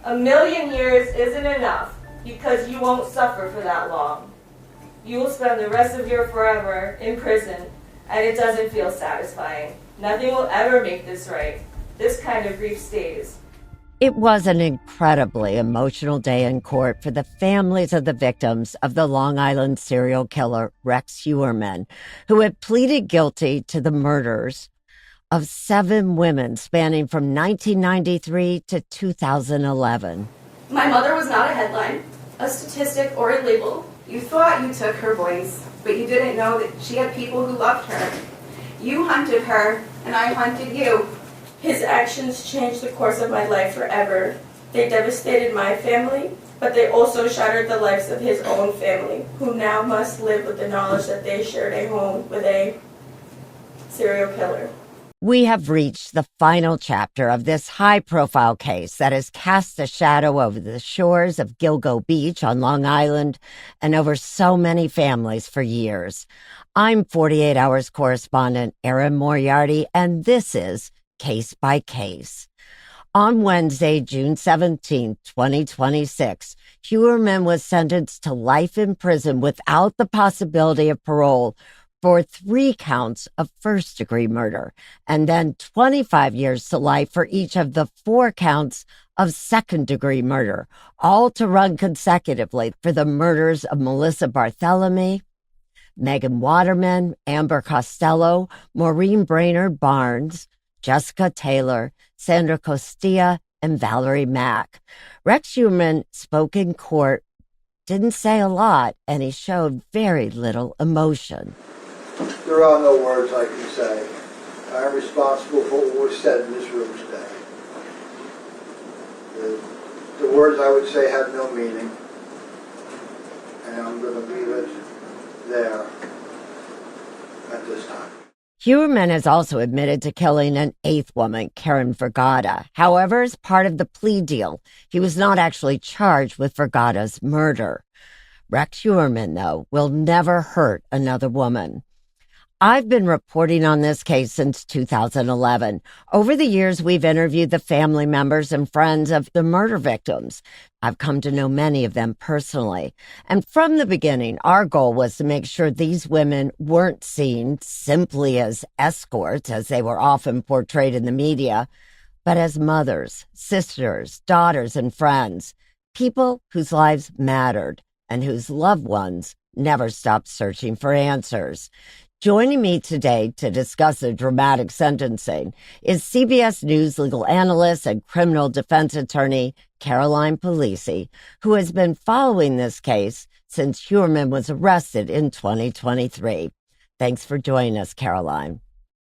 1,000,000 years isn't enough because you won't suffer for that long. You will spend the rest of your forever in prison, and it doesn't feel satisfying. Nothing will ever make this right. This kind of grief stays. It was an incredibly emotional day in court for the families of the victims of the Long Island serial killer Rex Heuermann, who had pleaded guilty to the murders of 7 women spanning from 1993 to 2011. My mother was not a headline, a statistic, or a label. You thought you took her voice, but you didn't know that she had people who loved her. You hunted her, and I hunted you. His actions changed the course of my life forever. They devastated my family, but they also shattered the lives of his own family, who now must live with the knowledge that they shared a home with a serial killer. We have reached the final chapter of this high-profile case that has cast a shadow over the shores of Gilgo Beach on Long Island and over so many families for years. I'm 48 Hours correspondent Erin Moriarty, and this is Case by Case. On Wednesday, June 17, 2026, Heuermann was sentenced to life in prison without the possibility of parole for 3 counts of first-degree murder, and then 25 years to life for each of the 4 counts of second-degree murder, all to run consecutively for the murders of Melissa Barthelemy, Megan Waterman, Amber Costello, Maureen Brainerd Barnes, Jessica Taylor, Sandra Costilla, and Valerie Mack. Rex Heuermann spoke in court, didn't say a lot, and he showed very little emotion. There are no words I can say. I am responsible for what was said in this room today. The words I would say have no meaning, and I'm going to leave it there at this time. Heuermann has also admitted to killing an 8th woman, Karen Vergata. However, as part of the plea deal, he was not actually charged with Vergata's murder. Rex Heuermann, though, will never hurt another woman. I've been reporting on this case since 2011. Over the years, we've interviewed the family members and friends of the murder victims. I've come to know many of them personally. And from the beginning, our goal was to make sure these women weren't seen simply as escorts, as they were often portrayed in the media, but as mothers, sisters, daughters, and friends, people whose lives mattered and whose loved ones never stopped searching for answers. Joining me today to discuss the dramatic sentencing is CBS News legal analyst and criminal defense attorney Caroline Polisi, who has been following this case since Heuermann was arrested in 2023. Thanks for joining us, Caroline.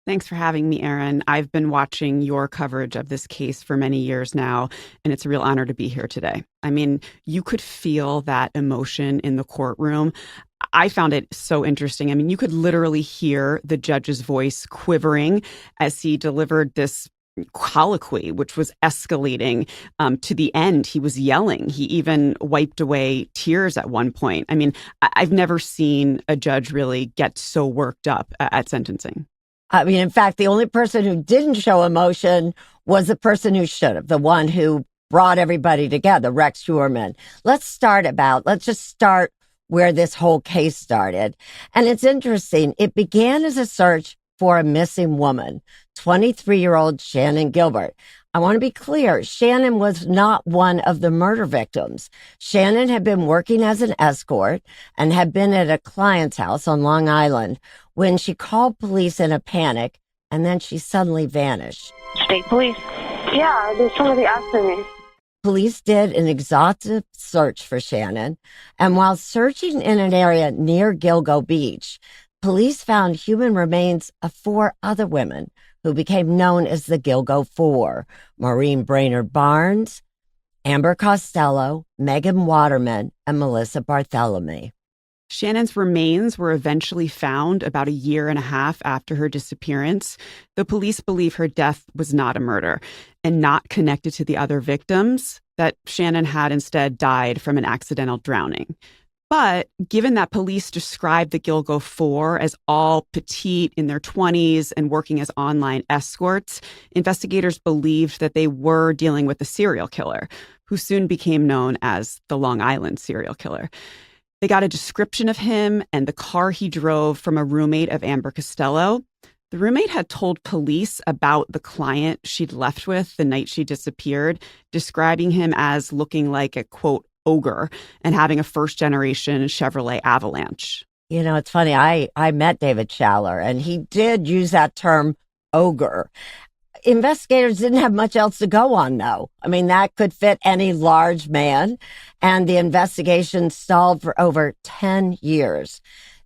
Thanks for having me, Erin. I've been watching your coverage of this case for many years now, and it's a real honor to be here today. I mean, you could feel that emotion in the courtroom. I found it so interesting. I mean, you could literally hear the judge's voice quivering as he delivered this colloquy, which was escalating to the end. He was yelling. He even wiped away tears at one point. I mean, I've never seen a judge really get so worked up at sentencing. I mean, in fact, the only person who didn't show emotion was the person who should have, the one who brought everybody together, Rex Heuermann. Let's just start where this whole case started. And it's interesting. It began as a search for a missing woman, 23-year-old Shannon Gilbert. I want to be clear. Shannon was not one of the murder victims. Shannon had been working as an escort and had been at a client's house on Long Island when she called police in a panic, and then she suddenly vanished. State police. Yeah, there's somebody after me. Police did an exhaustive search for Shannon, and while searching in an area near Gilgo Beach, police found human remains of 4 other women who became known as the Gilgo Four: Maureen Brainerd Barnes, Amber Costello, Megan Waterman, and Melissa Barthelemy. Shannon's remains were eventually found about a year and a half after her disappearance. The police believe her death was not a murder and not connected to the other victims, that Shannon had instead died from an accidental drowning. But given that police described the Gilgo Four as all petite in their 20s and working as online escorts, investigators believed that they were dealing with a serial killer, who soon became known as the Long Island serial killer. They got a description of him and the car he drove from a roommate of Amber Costello. The roommate had told police about the client she'd left with the night she disappeared, describing him as looking like a, quote, ogre and having a first-generation Chevrolet Avalanche. You know, it's funny. I met David Schaller, and he did use that term ogre. Investigators didn't have much else to go on, though. I mean, that could fit any large man, and the investigation stalled for over 10 years.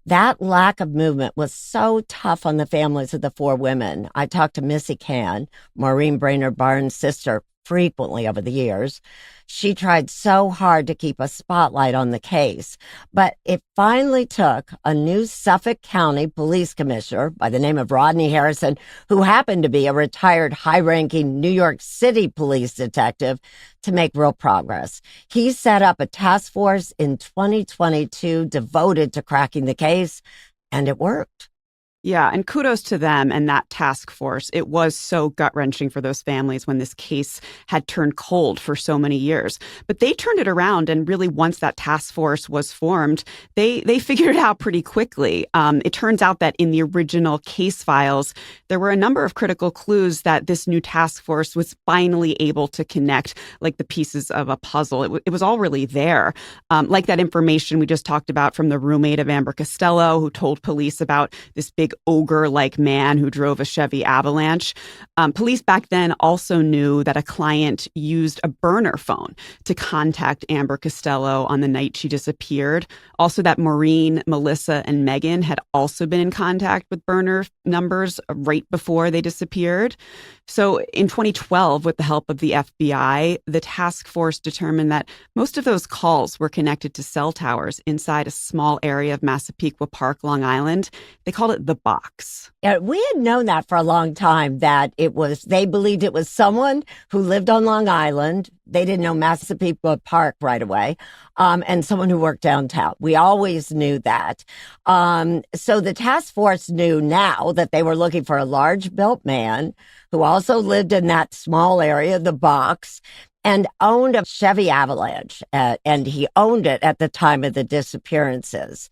That lack of movement was so tough on the families of the four women. I talked to Missy Can, Maureen Brainerd Barnes' sister, frequently over the years. She tried so hard to keep a spotlight on the case, but it finally took a new Suffolk County police commissioner by the name of Rodney Harrison, who happened to be a retired high-ranking New York City police detective, to make real progress. He set up a task force in 2022 devoted to cracking the case, and it worked. Yeah, and kudos to them and that task force. It was so gut-wrenching for those families when this case had turned cold for so many years. But they turned it around, and really once that task force was formed, they figured it out pretty quickly. It turns out that in the original case files, there were a number of critical clues that this new task force was finally able to connect, like the pieces of a puzzle. It was all really there. Like that information we just talked about from the roommate of Amber Costello, who told police about this big ogre-like man who drove a Chevy Avalanche. Police back then also knew that a client used a burner phone to contact Amber Costello on the night she disappeared. Also that Maureen, Melissa, and Megan had also been in contact with burner numbers right before they disappeared. So in 2012, with the help of the FBI, the task force determined that most of those calls were connected to cell towers inside a small area of Massapequa Park, Long Island. They called it the box. Yeah, we had known that for a long time, that they believed it was someone who lived on Long Island. They didn't know Massapequa Park right away, and someone who worked downtown. We always knew that. So the task force knew now that they were looking for a large-built man who also lived in that small area, the box, and owned a Chevy Avalanche, and he owned it at the time of the disappearances.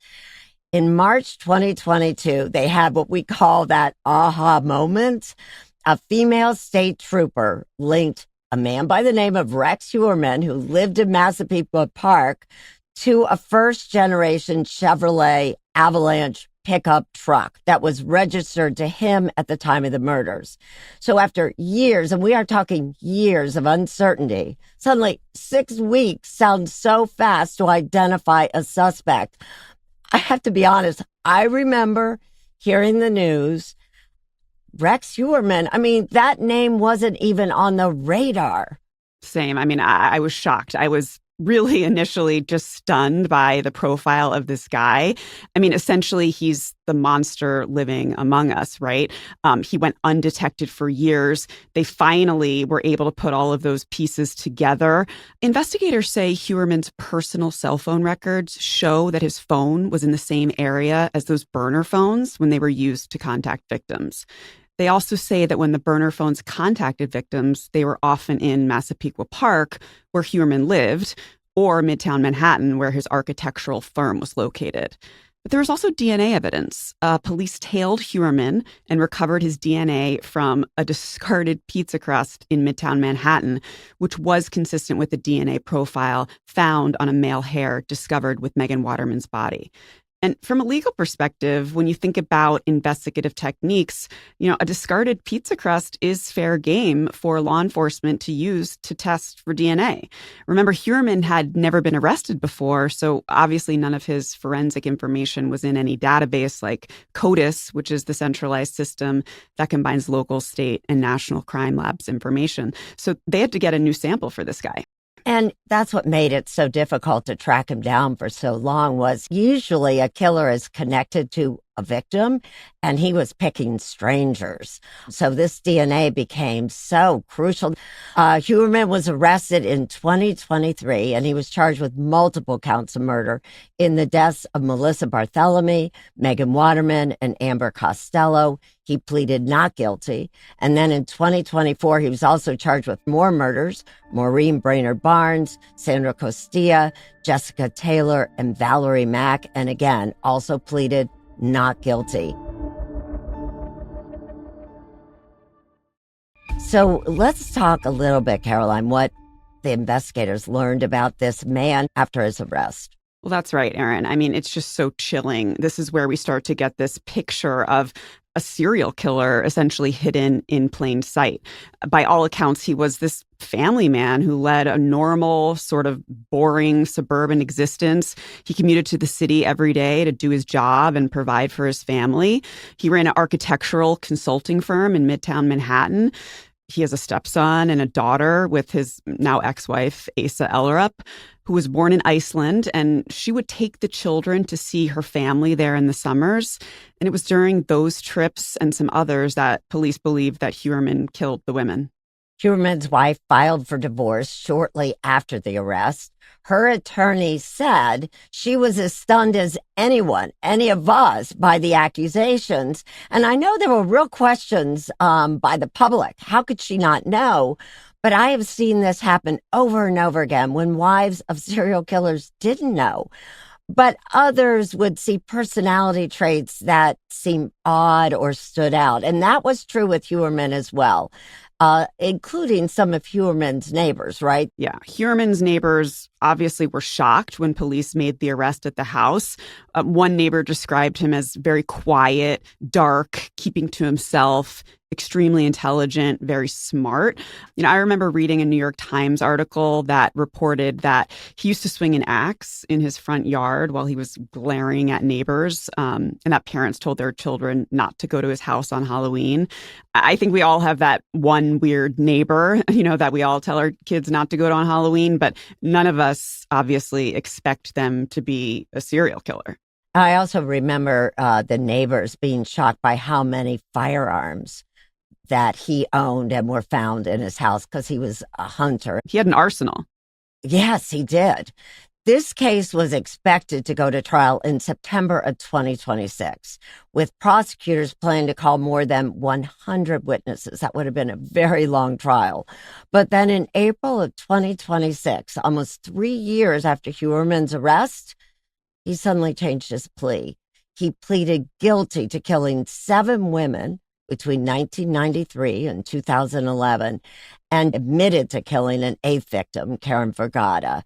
In March 2022, they had what we call that aha moment. A female state trooper linked a man by the name of Rex Heuermann, who lived in Massapequa Park, to a first-generation Chevrolet Avalanche pickup truck that was registered to him at the time of the murders. So after years, and we are talking years of uncertainty, suddenly 6 weeks sounds so fast to identify a suspect. I have to be honest, I remember hearing the news, Rex Heuermann, I mean, that name wasn't even on the radar. Same. I mean, I was shocked. I was really initially just stunned by the profile of this guy. I mean, essentially, he's the monster living among us, right? He went undetected for years. They finally were able to put all of those pieces together. Investigators say Heuermann's personal cell phone records show that his phone was in the same area as those burner phones when they were used to contact victims. They also say that when the burner phones contacted victims, they were often in Massapequa Park, where Heuermann lived, or Midtown Manhattan, where his architectural firm was located. But there was also DNA evidence. Police tailed Heuermann and recovered his DNA from a discarded pizza crust in Midtown Manhattan, which was consistent with the DNA profile found on a male hair discovered with Megan Waterman's body. And from a legal perspective, when you think about investigative techniques, a discarded pizza crust is fair game for law enforcement to use to test for DNA. Remember, Heuermann had never been arrested before, so obviously none of his forensic information was in any database like CODIS, which is the centralized system that combines local, state, and national crime labs information. So they had to get a new sample for this guy. And that's what made it so difficult to track him down for so long, was usually a killer is connected to a victim, and he was picking strangers. So this DNA became so crucial. Heuermann was arrested in 2023, and he was charged with multiple counts of murder in the deaths of Melissa Barthelemy, Megan Waterman, and Amber Costello. He pleaded not guilty. And then in 2024, he was also charged with more murders: Maureen Brainerd Barnes, Sandra Costilla, Jessica Taylor, and Valerie Mack. And again, also pleaded not guilty. So let's talk a little bit, Caroline, what the investigators learned about this man after his arrest. Well, that's right, Erin. I mean, it's just so chilling. This is where we start to get this picture of a serial killer essentially hidden in plain sight. By all accounts, he was this family man who led a normal, sort of boring suburban existence. He commuted to the city every day to do his job and provide for his family. He ran an architectural consulting firm in Midtown Manhattan. He has a stepson and a daughter with his now ex-wife, Asa Ellerup, who was born in Iceland, and she would take the children to see her family there in the summers. And it was during those trips and some others that police believed that Heuermann killed the women. Heuermann's wife filed for divorce shortly after the arrest. Her attorney said she was as stunned as anyone, any of us, by the accusations. And I know there were real questions by the public. How could she not know? But I have seen this happen over and over again when wives of serial killers didn't know. But others would see personality traits that seemed odd or stood out. And that was true with Heuermann as well, including some of Heuermann's neighbors, right? Yeah. Heuermann's neighbors obviously were shocked when police made the arrest at the house. One neighbor described him as very quiet, dark, keeping to himself, extremely intelligent, very smart. You know, I remember reading a New York Times article that reported that he used to swing an axe in his front yard while he was glaring at neighbors, and that parents told their children not to go to his house on Halloween. I think we all have that one weird neighbor, you know, that we all tell our kids not to go to on Halloween, but none of us obviously expect them to be a serial killer. I also remember the neighbors being shocked by how many firearms that he owned and were found in his house because he was a hunter. He had an arsenal. Yes, he did. This case was expected to go to trial in September of 2026, with prosecutors planning to call more than 100 witnesses. That would have been a very long trial. But then in April of 2026, almost 3 years after Heuermann's arrest, he suddenly changed his plea. He pleaded guilty to killing 7 women between 1993 and 2011, and admitted to killing an 8th victim, Karen Vergata.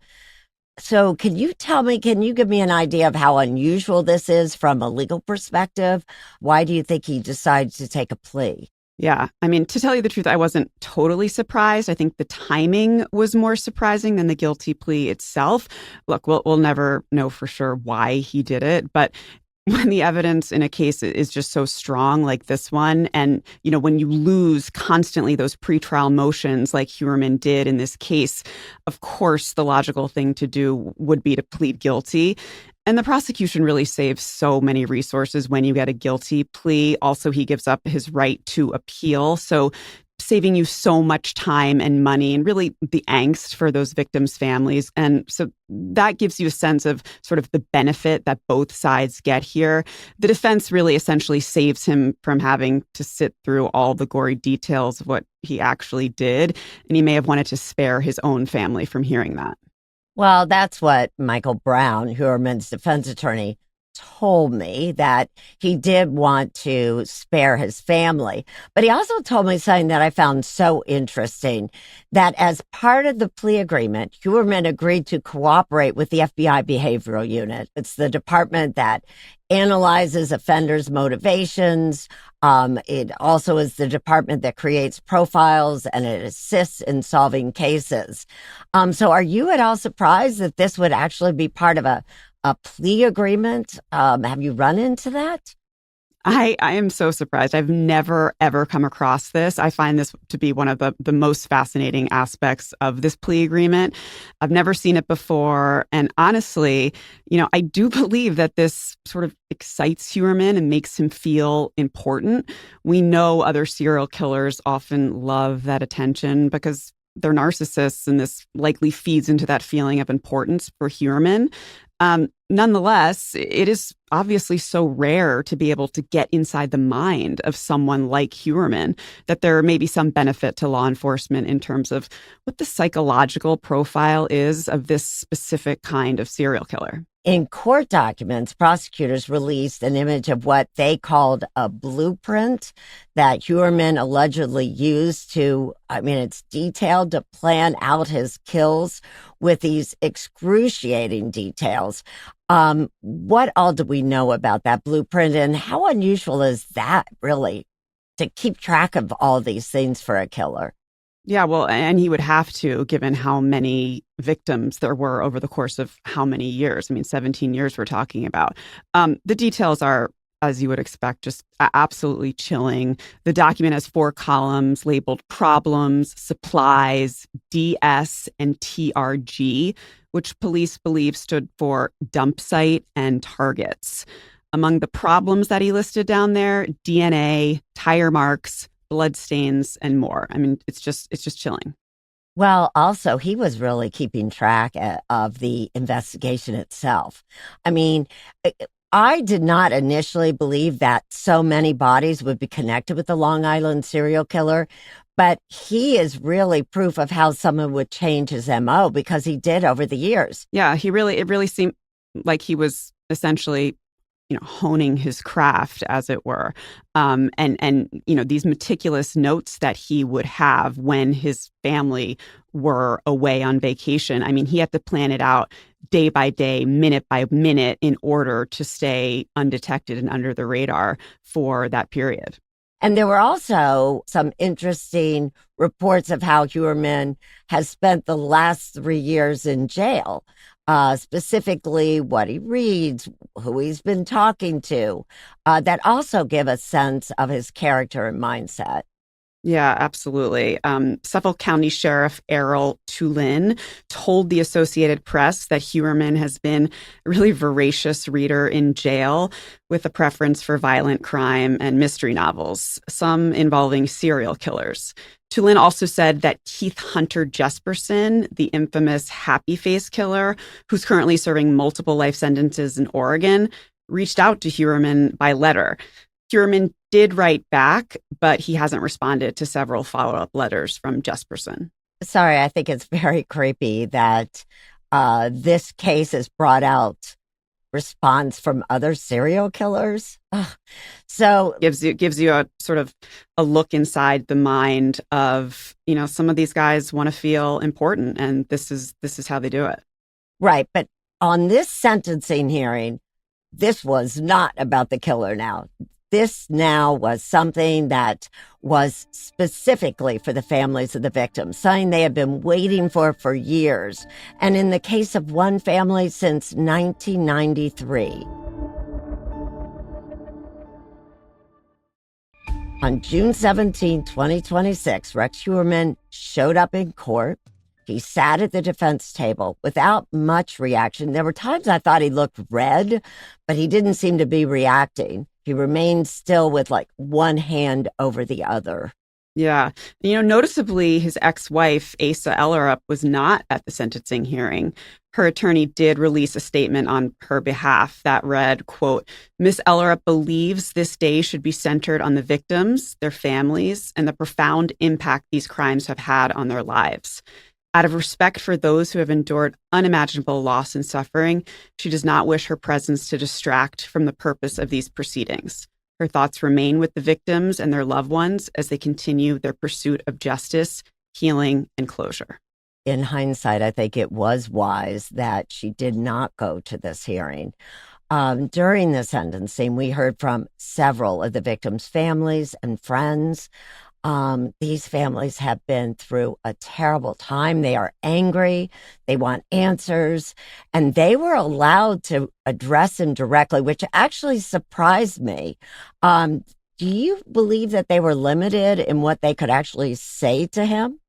So can you give me an idea of how unusual this is from a legal perspective? Why do you think he decided to take a plea? Yeah. I mean, to tell you the truth, I wasn't totally surprised. I think the timing was more surprising than the guilty plea itself. Look, we'll never know for sure why he did it, but when the evidence in a case is just so strong like this one, and, you know, when you lose constantly those pretrial motions like Heuermann did in this case, of course, the logical thing to do would be to plead guilty. And the prosecution really saves so many resources when you get a guilty plea. Also, he gives up his right to appeal. So saving you so much time and money and really the angst for those victims' families. And so that gives you a sense of sort of the benefit that both sides get here. The defense really essentially saves him from having to sit through all the gory details of what he actually did. And he may have wanted to spare his own family from hearing that. Well, that's what Michael Brown, Heuermann's defense attorney, told me, that he did want to spare his family. But he also told me something that I found so interesting, that as part of the plea agreement, Heuermann agreed to cooperate with the FBI Behavioral Unit. It's the department that analyzes offenders' motivations. It also is the department that creates profiles, and it assists in solving cases. So are you at all surprised that this would actually be part of a plea agreement? Have you run into that? I am so surprised. I've never, ever come across this. I find this to be one of the most fascinating aspects of this plea agreement. I've never seen it before. And honestly, I do believe that this sort of excites Heuermann and makes him feel important. We know other serial killers often love that attention because they're narcissists, and this likely feeds into that feeling of importance for Heuermann. Nonetheless, it is obviously so rare to be able to get inside the mind of someone like Heuermann that there may be some benefit to law enforcement in terms of what the psychological profile is of this specific kind of serial killer. In court documents, prosecutors released an image of what they called a blueprint that Heuermann allegedly used it's detailed to plan out his kills with these excruciating details. What all do we know about that blueprint, and how unusual is that, really, to keep track of all these things for a killer? Yeah, well, and he would have to, given how many victims there were over the course of how many years. 17 years we're talking about. The details are, as you would expect, just absolutely chilling. The document has 4 columns labeled problems, supplies, DS, and TRG, which police believe stood for dump site and targets. Among the problems that he listed down there, DNA, tire marks, bloodstains, and more. It's just chilling. Well, also, he was really keeping track of the investigation itself. I did not initially believe that so many bodies would be connected with the Long Island serial killer, but he is really proof of how someone would change his MO, because he did over the years. Yeah, it really seemed like he was essentially honing his craft, as it were. And these meticulous notes that he would have when his family were away on vacation. He had to plan it out day by day, minute by minute, in order to stay undetected and under the radar for that period. And there were also some interesting reports of how Heuermann has spent the last 3 years in jail. Specifically what he reads, who he's been talking to, that also give a sense of his character and mindset. Yeah, absolutely. Suffolk County Sheriff Errol Tulin told the Associated Press that Heuermann has been a really voracious reader in jail, with a preference for violent crime and mystery novels, some involving serial killers. Tulin also said that Keith Hunter Jesperson, the infamous Happy Face killer, who's currently serving multiple life sentences in Oregon, reached out to Heuermann by letter. Heuermann did write back, but he hasn't responded to several follow-up letters from Jesperson. Sorry, I think it's very creepy that this case has brought out response from other serial killers. Ugh. So gives you a sort of a look inside the mind of, some of these guys want to feel important, and this is how they do it. Right, but on this sentencing hearing, this was not about the killer now. This now was something that was specifically for the families of the victims, something they had been waiting for years. And in the case of one family, since 1993. On June 17, 2026, Rex Heuermann showed up in court. He sat at the defense table without much reaction. There were times I thought he looked red, but he didn't seem to be reacting. He remained still with one hand over the other. Yeah. Noticeably, his ex-wife, Asa Ellerup, was not at the sentencing hearing. Her attorney did release a statement on her behalf that read, quote, "Miss Ellerup believes this day should be centered on the victims, their families, and the profound impact these crimes have had on their lives. Out of respect for those who have endured unimaginable loss and suffering, she does not wish her presence to distract from the purpose of these proceedings. Her thoughts remain with the victims and their loved ones as they continue their pursuit of justice, healing, and closure." In hindsight, I think it was wise that she did not go to this hearing. During the sentencing, we heard from several of the victims' families and friends. These families have been through a terrible time. They are angry. They want answers. And they were allowed to address him directly, which actually surprised me. Do you believe that they were limited in what they could actually say to him?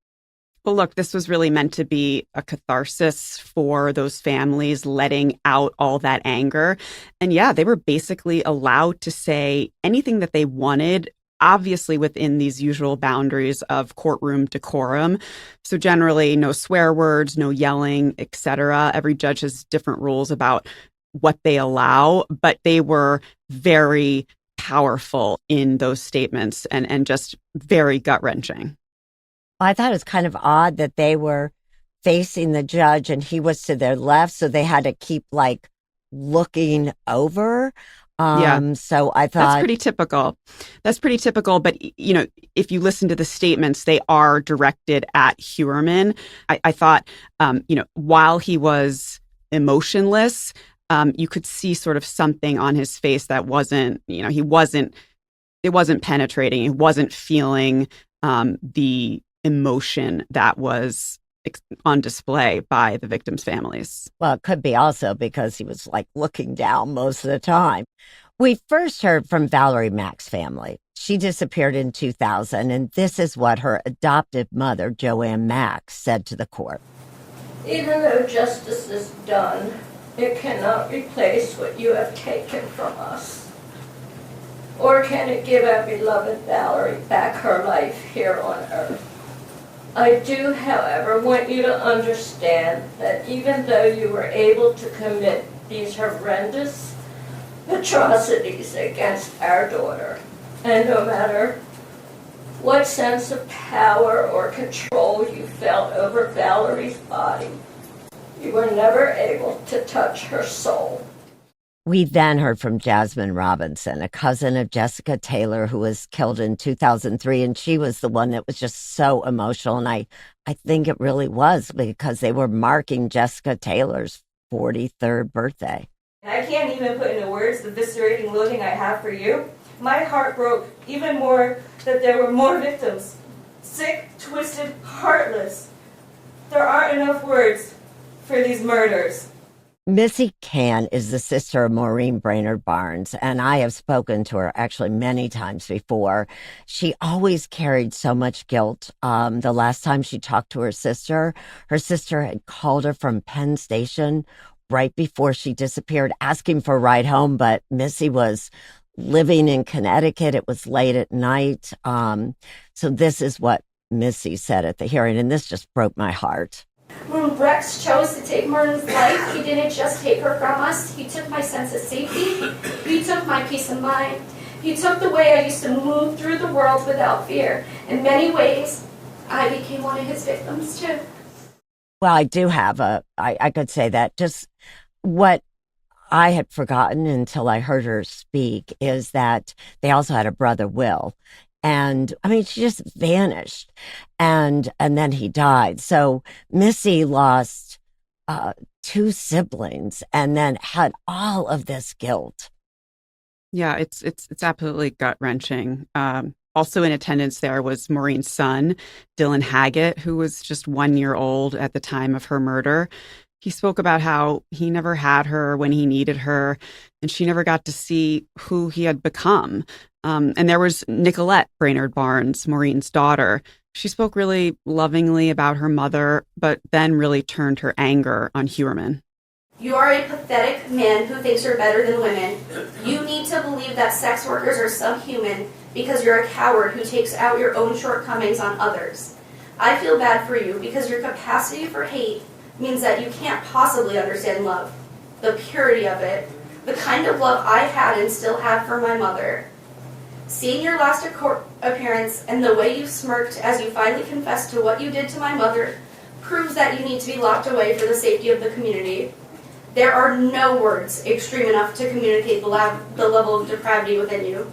Well, look, this was really meant to be a catharsis for those families, letting out all that anger. And yeah, they were basically allowed to say anything that they wanted, obviously within these usual boundaries of courtroom decorum. So generally, no swear words, no yelling, etc. Every judge has different rules about what they allow, but they were very powerful in those statements and just very gut-wrenching. I thought it was kind of odd that they were facing the judge and he was to their left, so they had to keep like looking over. So I thought that's pretty typical. That's pretty typical. But, you know, if you listen to the statements, they are directed at Heuermann. I thought, while he was emotionless, you could see sort of something on his face that wasn't, it wasn't penetrating. He wasn't feeling the emotion that was on display by the victims' families. Well, it could be also because he was like looking down most of the time. We first heard from Valerie Mack's family. She disappeared in 2000, and this is what her adoptive mother, Joanne Mack, said to the court. Even though justice is done, it cannot replace what you have taken from us. Or can it give our beloved Valerie back her life here on earth? I do, however, want you to understand that even though you were able to commit these horrendous atrocities against our daughter, and no matter what sense of power or control you felt over Valerie's body, you were never able to touch her soul. We then heard from Jasmine Robinson, a cousin of Jessica Taylor, who was killed in 2003, and she was the one that was just so emotional, and I think it really was because they were marking Jessica Taylor's 43rd birthday. I can't even put into words the viscerating loathing I have for you. My heart broke even more that there were more victims. Sick, twisted, heartless. There aren't enough words for these murders. Missy Can is the sister of Maureen Brainerd Barnes, and I have spoken to her actually many times before. She always carried so much guilt. The last time she talked to her sister had called her from Penn Station right before she disappeared, asking for a ride home, but Missy was living in Connecticut. It was late at night. So this is what Missy said at the hearing, and this just broke my heart. When Rex chose to take Martin's life, he didn't just take her from us. He took my sense of safety. He took my peace of mind. He took the way I used to move through the world without fear. In many ways, I became one of his victims, too. Well, I do have I could say that just what I had forgotten until I heard her speak is that they also had a brother, Will. And I mean, she just vanished and then he died. So Missy lost 2 siblings and then had all of this guilt. Yeah, it's absolutely gut-wrenching. Also in attendance there was Maureen's son, Dylan Haggett, who was just 1 year old at the time of her murder. He spoke about how he never had her when he needed her, and she never got to see who he had become. And there was Nicolette Brainerd Barnes, Maureen's daughter. She spoke really lovingly about her mother, but then really turned her anger on Heuermann. You are a pathetic man who thinks you're better than women. You need to believe that sex workers are subhuman because you're a coward who takes out your own shortcomings on others. I feel bad for you because your capacity for hate means that you can't possibly understand love, the purity of it, the kind of love I had and still have for my mother. Seeing your last court appearance and the way you smirked as you finally confessed to what you did to my mother proves that you need to be locked away for the safety of the community. There are no words extreme enough to communicate the level of depravity within you.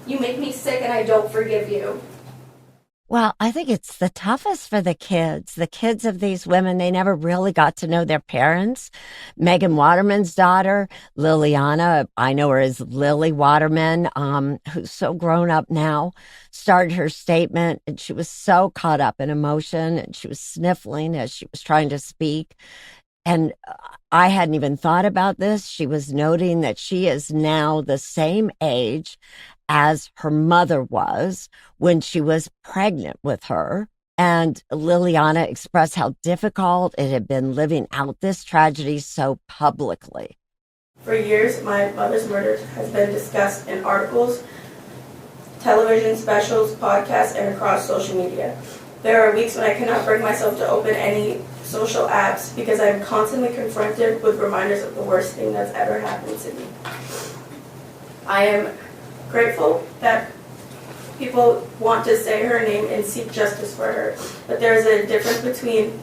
You make me sick and I don't forgive you. Well, I think it's the toughest for the kids. The kids of these women, they never really got to know their parents. Megan Waterman's daughter, Liliana, I know her as Lily Waterman, who's so grown up now, started her statement and she was so caught up in emotion and she was sniffling as she was trying to speak. And I hadn't even thought about this. She was noting that she is now the same age as her mother was when she was pregnant with her. And Liliana expressed how difficult it had been living out this tragedy so publicly. For years, my mother's murder has been discussed in articles, television specials, podcasts, and across social media. There are weeks when I cannot bring myself to open any social apps because I am constantly confronted with reminders of the worst thing that's ever happened to me. I am grateful that people want to say her name and seek justice for her, but there's a difference between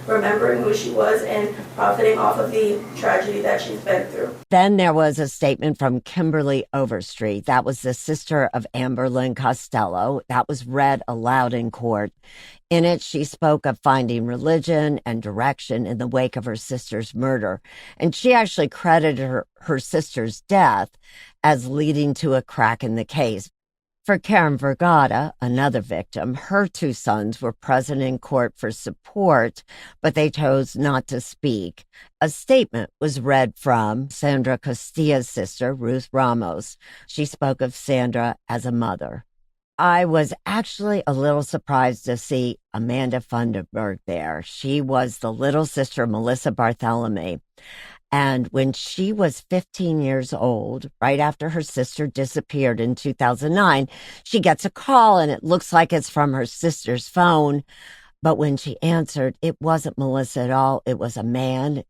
remembering who she was and profiting off of the tragedy that she's been through. Then there was a statement from Kimberly Overstreet. That was the sister of Amber Lynn Costello. That was read aloud in court. In it, she spoke of finding religion and direction in the wake of her sister's murder. And she actually credited her sister's death as leading to a crack in the case. For Karen Vergata, another victim, her two sons were present in court for support, but they chose not to speak. A statement was read from Sandra Castilla's sister, Ruth Ramos. She spoke of Sandra as a mother. I was actually a little surprised to see Amanda Funderburg there. She was the little sister of Melissa Barthelemy. And when she was 15 years old, right after her sister disappeared in 2009, she gets a call and it looks like it's from her sister's phone. But when she answered, it wasn't Melissa at all. It was a man.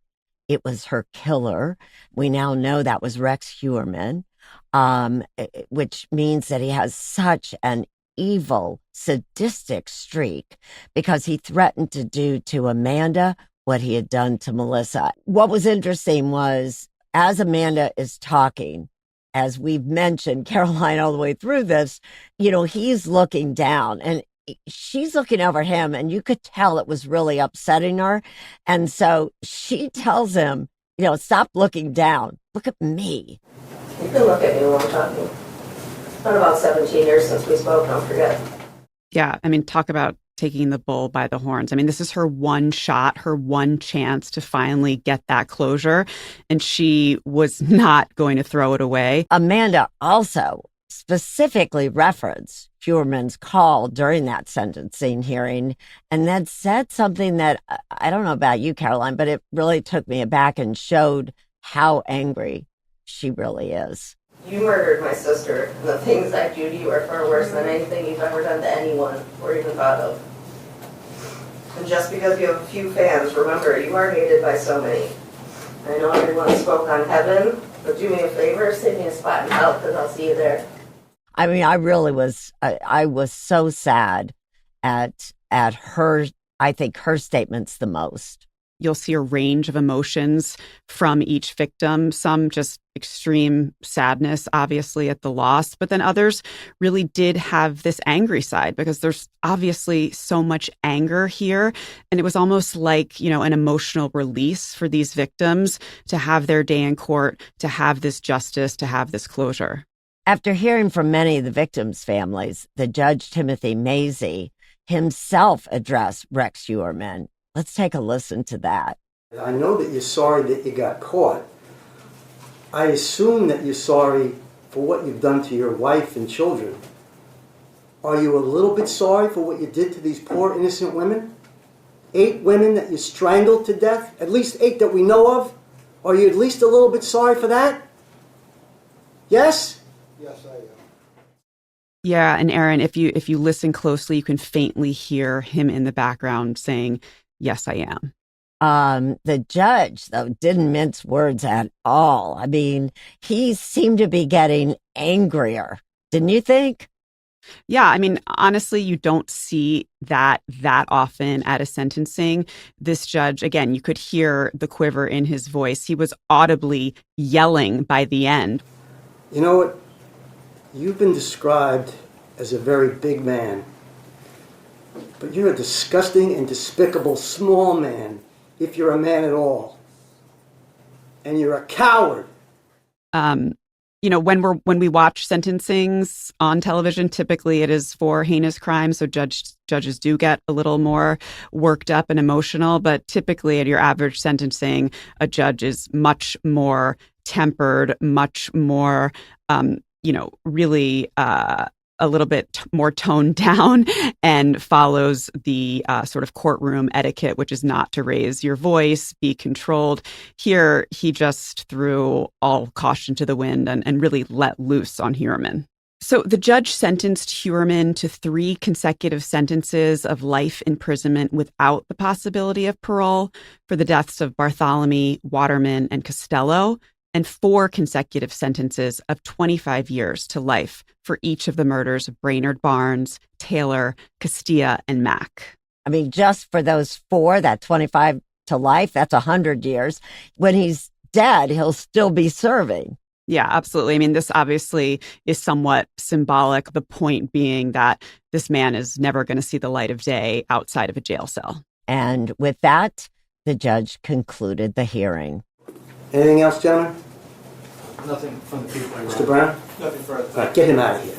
It was her killer. We now know that was Rex Heuermann, which means that he has such an evil, sadistic streak because he threatened to do to Amanda what he had done to Melissa. What was interesting was, as Amanda is talking, as we've mentioned, Caroline, all the way through this, he's looking down and she's looking over him, and you could tell it was really upsetting her. And so she tells him, stop looking down. Look at me. You can look at me while I'm talking. It's been about 17 years since we spoke, don't forget. Yeah, talk about taking the bull by the horns. This is her one shot, her one chance to finally get that closure, and she was not going to throw it away. Amanda also specifically referenced Heuermann's call during that sentencing hearing, and then said something that, I don't know about you, Caroline, but it really took me aback and showed how angry she really is. You murdered my sister, and the things I do to you are far worse than anything you've ever done to anyone or even thought of. And just because you have a few fans, remember, you are hated by so many. I know everyone spoke on heaven, but do me a favor, save me a spot in hell, because I'll see you there. I really was, I was so sad at her, I think her statements the most. You'll see a range of emotions from each victim, some just extreme sadness, obviously, at the loss, but then others really did have this angry side because there's obviously so much anger here. And it was almost like, an emotional release for these victims to have their day in court, to have this justice, to have this closure. After hearing from many of the victims' families, the judge, Timothy Mazie, himself addressed Rex Heuermann. Let's take a listen to that. I know that you're sorry that you got caught. I assume that you're sorry for what you've done to your wife and children. Are you a little bit sorry for what you did to these poor innocent women? 8 women that you strangled to death? At least 8 that we know of? Are you at least a little bit sorry for that? Yes? Yes, I am. Yeah, and Aaron, if you listen closely, you can faintly hear him in the background saying, "Yes, I am." The judge, though, didn't mince words at all. He seemed to be getting angrier. Didn't you think? Yeah, honestly, you don't see that often at a sentencing. This judge, again, you could hear the quiver in his voice. He was audibly yelling by the end. You know what? You've been described as a very big man. But you're a disgusting and despicable small man, if you're a man at all. And you're a coward. When we watch sentencings on television, typically it is for heinous crimes, so judges do get a little more worked up and emotional. But typically, at your average sentencing, a judge is much more tempered, much more, really a little bit more toned down, and follows the sort of courtroom etiquette, which is not to raise your voice, be controlled. Here, he just threw all caution to the wind and really let loose on Heuermann. So the judge sentenced Heuermann to 3 consecutive sentences of life imprisonment without the possibility of parole for the deaths of Bartholomew, Waterman, and Costello, and 4 consecutive sentences of 25 years to life for each of the murders of Brainerd Barnes, Taylor, Castilla, and Mack. I mean, just for those 4, that 25 to life, that's 100 years. When he's dead, he'll still be serving. Yeah, absolutely. I mean, this obviously is somewhat symbolic, the point being that this man is never going to see the light of day outside of a jail cell. And with that, the judge concluded the hearing. Anything else, gentlemen? Nothing from the people. Mr. Brown? Nothing further. All right, get him out of here.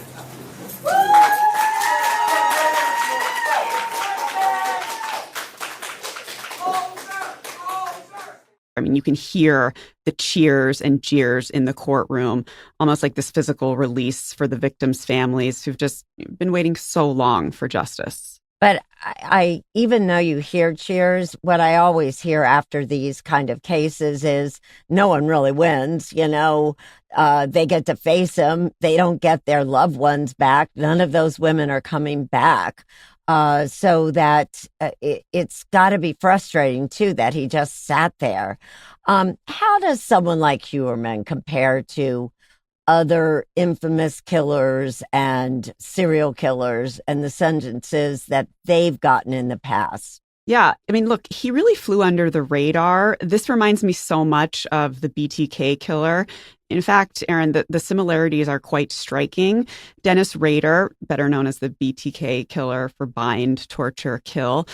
I mean, you can hear the cheers and jeers in the courtroom, almost like this physical release for the victims' families who've just been waiting so long for justice. But I even though you hear cheers, what I always hear after these kind of cases is no one really wins. They get to face him. They don't get their loved ones back. None of those women are coming back. So that it's got to be frustrating, too, that he just sat there. How does someone like Heuermann compare to other infamous killers and serial killers and the sentences that they've gotten in the past? Yeah, I mean, look, he really flew under the radar. This reminds me so much of the BTK killer. In fact, Aaron, the similarities are quite striking. Dennis Rader, better known as the BTK killer for bind, torture, kill,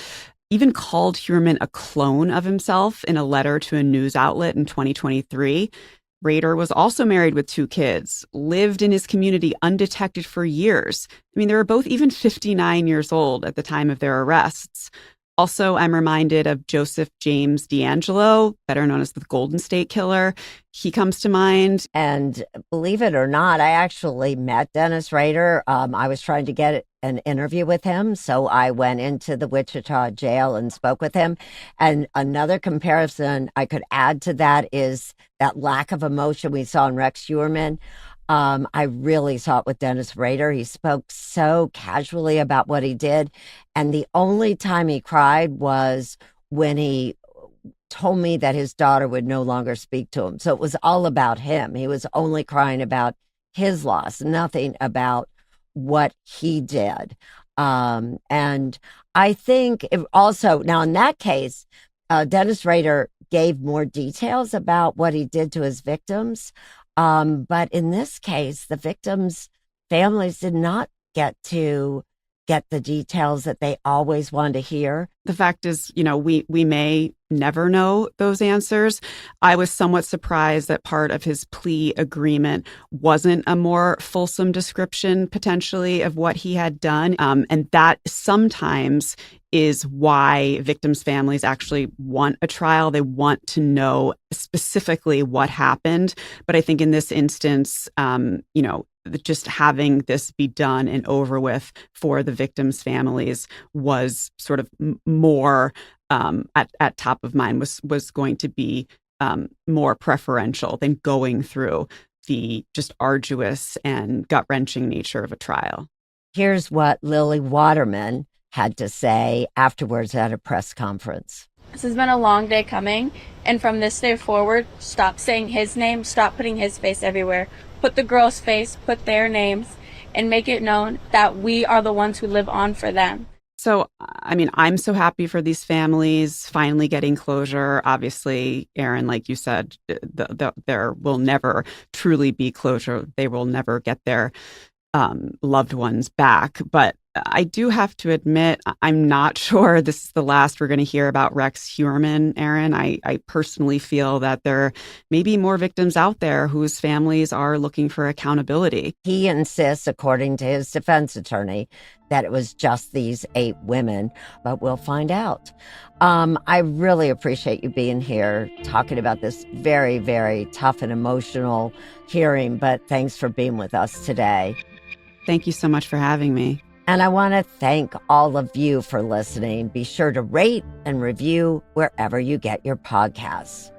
even called Heuermann a clone of himself in a letter to a news outlet in 2023. Rader was also married with 2 kids, lived in his community undetected for years. I mean, they were both even 59 years old at the time of their arrests. Also, I'm reminded of Joseph James D'Angelo, better known as the Golden State Killer. He comes to mind. And believe it or not, I actually met Dennis Rader. I was trying to get an interview with him, so I went into the Wichita jail and spoke with him. And another comparison I could add to that is that lack of emotion we saw in Rex Heuermann. I really saw it with Dennis Rader. He spoke so casually about what he did. And the only time he cried was when he told me that his daughter would no longer speak to him. So it was all about him. He was only crying about his loss, nothing about what he did. And I think also, now in that case, Dennis Rader gave more details about what he did to his victims. But in this case, the victims' families did not get to get the details that they always wanted to hear. The fact is, we may never know those answers. I was somewhat surprised that part of his plea agreement wasn't a more fulsome description, potentially, of what he had done. And that sometimes is why victims' families actually want a trial. They want to know specifically what happened. But I think in this instance, just having this be done and over with for the victims' families was sort of more at top of mind, was going to be more preferential than going through the just arduous and gut-wrenching nature of a trial. Here's what Lily Waterman had to say afterwards at a press conference. This has been a long day coming, and from this day forward, stop saying his name, stop putting his face everywhere. Put the girl's face, put their names, and make it known that we are the ones who live on for them. So, I mean, I'm so happy for these families finally getting closure. Obviously, Aaron, like you said, there will never truly be closure. They will never get their loved ones back. But I do have to admit, I'm not sure this is the last we're going to hear about Rex Heuermann, Aaron. I personally feel that there may be more victims out there whose families are looking for accountability. He insists, according to his defense attorney, that it was just these 8 women, but we'll find out. I really appreciate you being here, talking about this very, very tough and emotional hearing, but thanks for being with us today. Thank you so much for having me. And I want to thank all of you for listening. Be sure to rate and review wherever you get your podcasts.